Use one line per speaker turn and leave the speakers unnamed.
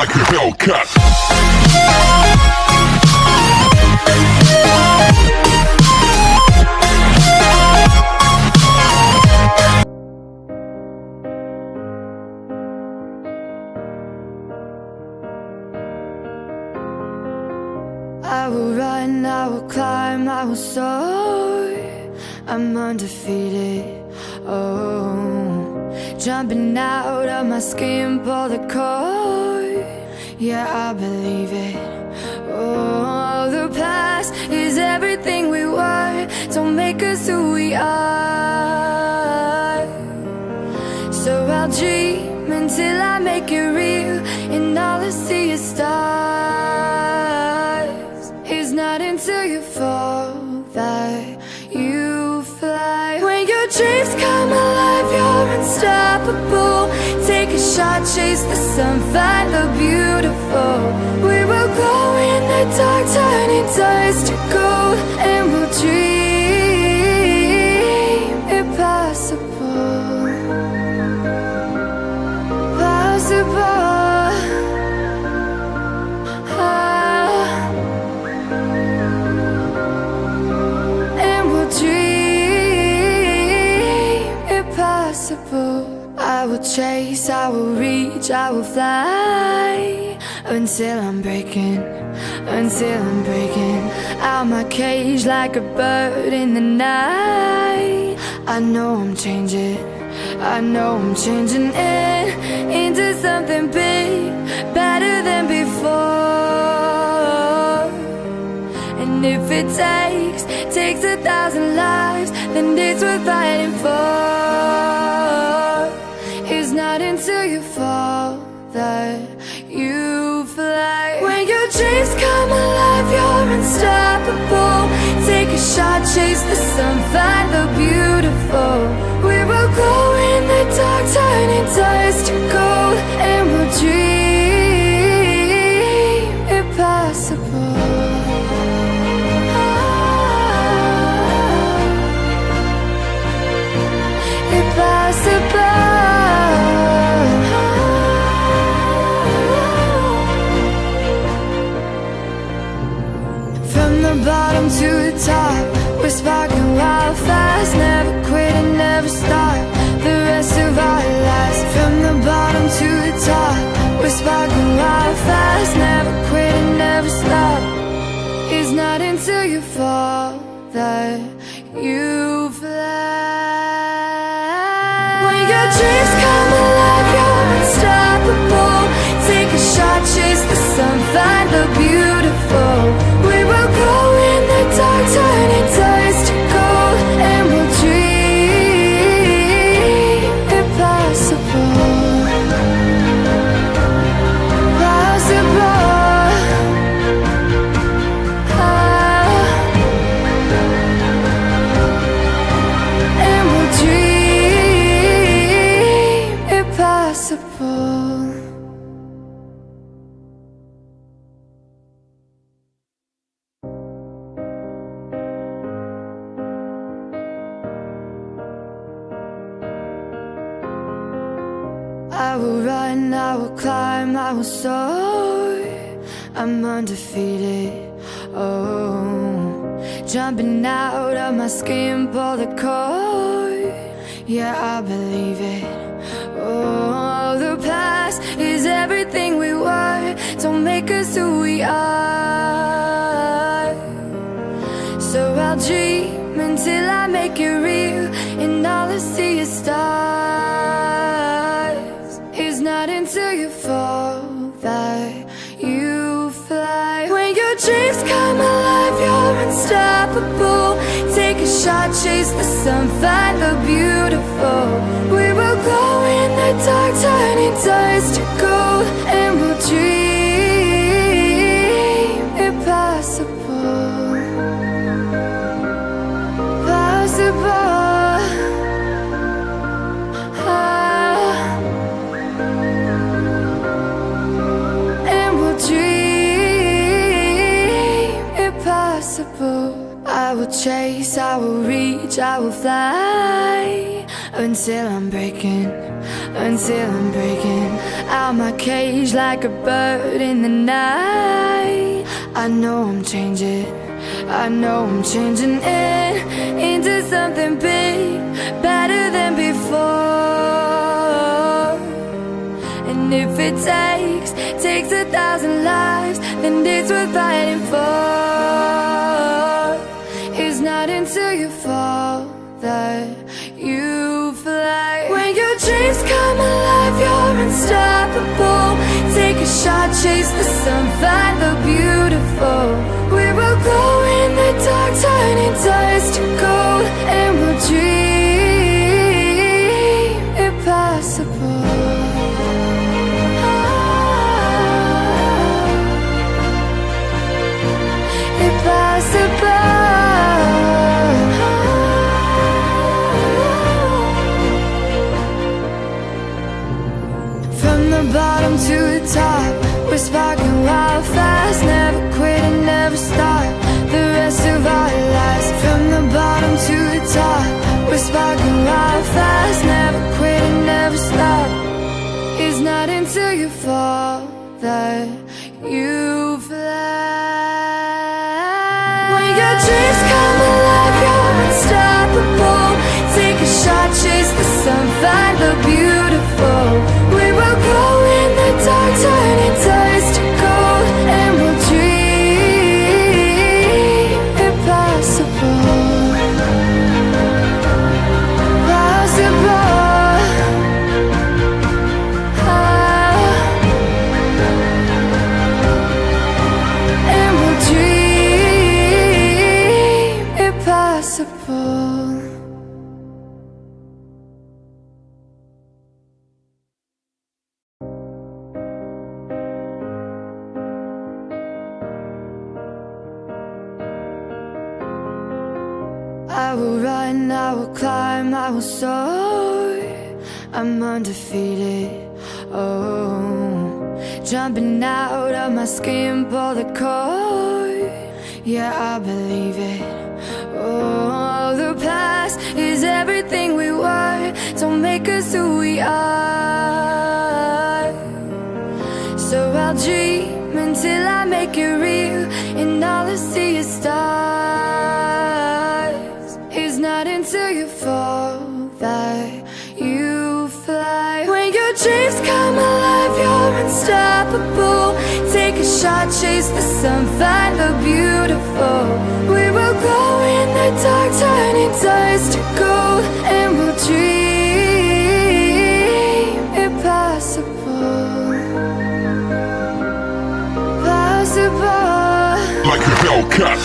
like a Hellcat.
I will run, I will climb, I will soar. I'm undefeated, oh. Jumping out of my skin, pull the cord. Yeah, I believe it. Oh, the past is everything we were. Don't make us who we are. So I'll dream until I make it real, and all I see is stars. It's not until you fall that you fly. When your dreams come alive, you're unstoppable. Take a shot, chase the sun, find the beautiful. We will glow in the dark, turning dust to gold, and we'll dream impossible. Possible. I will chase, I will reach, I will fly until I'm breaking out my cage like a bird in the night. I know I'm changing into something big, better than before. And if it takes 1,000 lives, then it's worth fighting for. It's not until you fall that you fly. When your dreams come alive, you're unstoppable. Take a shot, chase the sun, find the beautiful. We will glow in the dark, turning dust to gold, and we'll dream impossible. Impossible. From the bottom to the top, we're sparking wild fast. Never quit and never stop the rest of our lives. From the bottom to the top, we're sparking wild fast. Never quit and never stop. It's not until you fall that you fly. When your dreams come alive, you're unstoppable. Take a shot, chase the sun, find the beautiful. We will glow in the dark, turning dust to gold, and we'll dream impossible. Possible. And we'll dream impossible. I will run, I will climb, I will soar. I'm undefeated, oh. Jumping out of my skin, pull the cord. Yeah, I believe it. Oh, the past is everything we were. Don't make us who we are. So I'll dream until I make it real, and all I see is stars. It's not until you fall that you fly. When your dreams come alive, you're unstoppable. Take a shot, chase the sun, find the beautiful. We will glow in the dark, turning dust to gold, and we'll dream impossible. Possible. And we'll dream impossible. I will chase, I will reach, I will fly until I'm breaking until I'm breaking out my cage like a bird in the night. I know I'm changing, I know I'm changing into something big, better than before. And if it takes 1,000 lives, then it's worth fighting for. It's not until you fall that you fly. When your dreams come alive, you're unstoppable. Take a shot, chase the sun, find the beautiful. We will glow in the dark, turning dust to gold, and we'll dream impossible. From the bottom to the top, we're sparking wild fast. Never quit and never stop the rest of our lives. From the bottom to the top, we're sparking wild fast. Never quit and never stop. It's not until you fall that you fly. When your dreams come alive, you're unstoppable. Take a shot, chase the sun, find the beautiful. We will glow in the dark, turning dust to gold, and we'll dream impossible. Possible. And we'll dream impossible. I will run, I will climb, I will soar. I'm undefeated, oh. Jumping out of my skin, pull the cord. Yeah, I believe it. Oh, the past is everything we were. Don't make us who we are. So I'll dream until I make it real, and all I see is stars. It's not until you fall that you fly. When your dreams come alive, you're unstoppable. Take a shot, chase the sun, find the beautiful. We will glow in the dark, turning dust to gold, and we'll dream impossible. Possible.
Like a Hellcat.